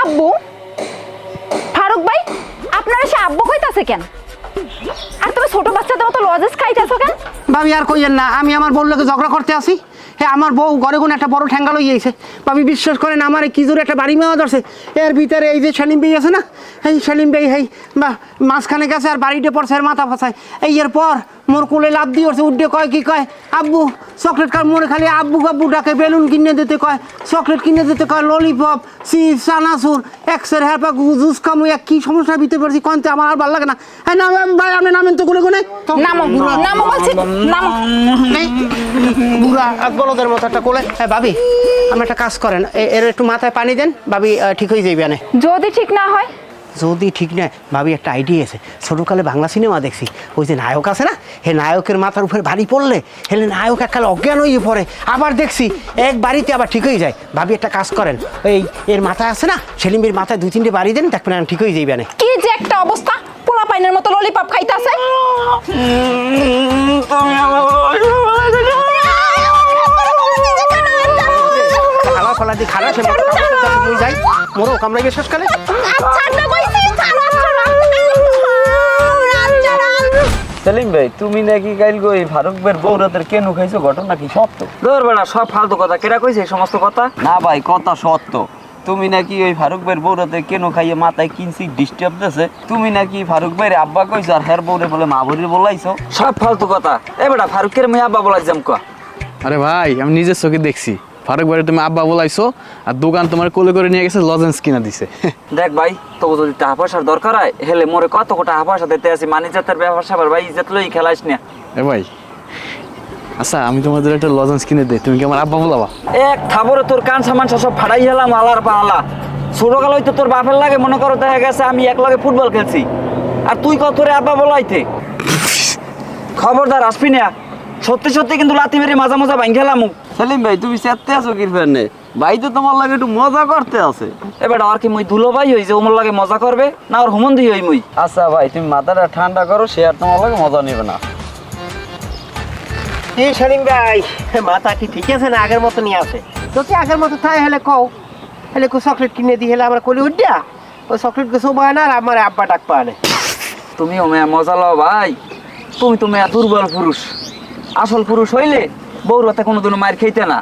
আব্বু ফারুক ভাই আপনারা সে আব্বু কইতাছে কেন? আর তুমি ছোট বাচ্চাদের মতো লজেস খাইতেছো কেন? ভাবি আর কইয়েন না, আমি আমার বউর লোকে ঝগড়া করতে আসি। হ্যাঁ, আমার বউ ঘরে কোনো একটা বড় ঠ্যাঙ্গা লইয়েছে। ভাবি বিশ্বাস করেন, আমার কি জোরে একটা বাড়ি মেওয়া ধরছে। এর ভিতরে এই যে সেলিম ভাই আছে না, এই সেলিম ভাই বা মাঝখানে গেছে আর বাড়িতে পড়ছে আর মাথা ফাঁসায়। এই এর পর মোর কোলে লাভ দিয়ে উঠছে, উঠে কয় কি কয়, আব্বু চকলেট খার। মোরে খালি আব্বু আব্বু ডাকে, বেলুন কিনে দিতে কয়, চকলেট কিনে দিতে কয়, ললিপপ, চিপস, চানাচুর, এক্সের হ্যাপা জুস খামু। এক কি সমস্যার ভিতরে পড়ছি কনতে, আমার আর ভালো লাগে না। হ্যাঁ নামেন ভাই, আপনি নামেন তো কোনে কোনে নামো নামো বলছি, নামো। বুড়া বলদের মতো একটা কোলে। হ্যাঁ ভাবি, আপনি একটা কাজ করেন, এর একটু মাথায় পানি দেন, ভাবি ঠিক হয়ে যাইবে না। যদি ঠিক না হয়? যদি ঠিক নয় ভাবি, একটা আইডিয়া আছে। ছোটোকালে বাংলা সিনেমা দেখছি, ওই যে নায়ক আছে না, হে নায়কের মাথার উপরে বাড়ি পড়লে হেলে নায়ক এককালে অজ্ঞান হয়ে পড়ে। আবার দেখছি এক বাড়িতে আবার ঠিক হয়ে যায়। ভাবি একটা কাজ করেন, এই এর মাথায় আছে না, সেলিমের মাথায় 2-3টে বাড়ি দেন, দেখবেন ঠিক হয়ে যাইবে না। কি যে একটা অবস্থা, পোলা পাইনের মতো ললিপপ খাইতাছে। খালা ফালা দিয়ে খালা সে যাই মোরও কামড়াই গিয়ে শেষকালে। সেলিম ভাই, তুমি নাকি কাইল গো এই ফারুক ভাইয়ের বউরাতের কেন খাইছো, ঘটনা কি সত্য? ধরবে না সব ফালতু কথা, কেরা কইছে এই সমস্ত কথা? না ভাই, কথা সত্য। তুমি নাকি ওই ফারুক ভাইয়ের বউরাতে কেন খাইয়ে মাথায় কিনছি ডিস্টার্ব দিয়েছে। তুমি নাকি ফারুক ভাইয়ের আব্বা কইছো আর হের বউরে বলে মা ভরির বলাইছো। সব ফালতু কথা। এ বেটা, ফারুকের মেয়ে আব্বা বলাইছাম কা? আরে ভাই, আমি নিজের চোখে দেখছি ফারুক ভাই তুমি আব্বা বলাইছো আর দোকান তোমার কোলে করে নিয়ে গেছে, লজেন্স কিনা দিছে। দেখ ভাই, তবু যদি টাকা পয়সার দরকার হয় হেলে মোরে কত টাকা পয়সা দিতে আছি, মানি জাতের ব্যবসা সাবার ভাই, ইজ্জত লই খেলাইস না। এ ভাই, আচ্ছা আমি তোমাদের একটা লজেন্স কিনে দেই, তুমি কি আমার আব্বা বলাবা? এক থাবরে তোর কান সামান সব ফাড়াই হেলাম আলার পালা। ছোটকাল হইতো তোর বাপের লাগে মনে করো দেখা গেছে আমি এক লগে ফুটবল খেলছি, আর তুই কত রে আব্বা বলাইতে। খবরদার আসবি না, সত্যি সত্যি কিন্তু লাথি মেরে মাজা মাজা ভাঙ খেলাম। সেলিম ভাই, তুমি চেতে আছো কি ফেরনে? ভাই তো তোমার লাগে একটু মজা করতে আছে। এবার আর কি মুই ধুলো ভাই হই যে ওমর লাগে মজা করবে না, ওর হুমন্দি হই মুই? আচ্ছা ভাই, তুমি মাথাটা ঠান্ডা করো, সে আর তোমার লাগে মজা নেবে না। কি সেলিম ভাই, মাথা কি ঠিক আছে না আগের মতো নিয়ে আছে? যদি আগের মতো তাই হেলে কও, হেলে কো চকলেট কিনে দিই, হেলে আমরা কলি উঠা ওই চকলেট গেছো বায় না, আর আমার আব্বা ডাক পায় না। তুমিও মেয়া মজা লও ভাই, তুমি তো মেয়া দুর্বল পুরুষ। আসল পুরুষ হইলে বউরাতে কোনোদিনও মার খেইতে না।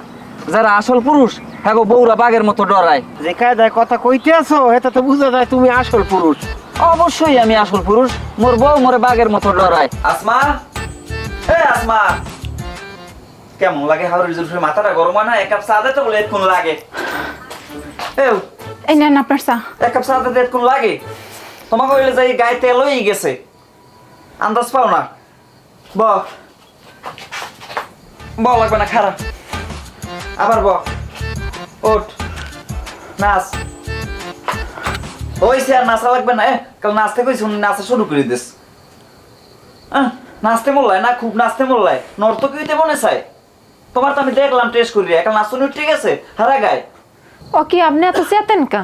যারা আসল পুরুষ হ্যাঁ বউরা বাঘের মতো ডরায়। যে কায়দায় কথা কইতে আছো এটা তো বুঝা যায় তুমি আসল পুরুষ। অবশ্যই আমি আসল পুরুষ, মোর বউ মোরে বাঘের মতো ডরায়। আসমা, এ আসমা, কেমন লাগে হাওড়ের জুলফে মাথাটা গরম হয় না? এক কাপ চা দে তো, বলে কোন লাগে? এই নেন আপনার চা। এক কাপ চা দে কোন লাগে? তোমাকে হইলে যাই গায়ে তেল হয়ে গেছে, আন্দাজ পাও না। ব লাগবে না, খারাপ আবার ওঠ নাচ। ওইসে আর নাচা লাগবে না, কাল নাচতে কইছি নাচা শুরু করে দিস। নাচতে মোল্লায় না, খুব নাচতে মোল্লায়, নর্তকী হইতে মনে চায়। তোমার তো আমি দেখলাম টেস্ট করি, এখন নাচুনি ঠিক আছে হারা গায়। ও কি আপনি এত চেতেন কা?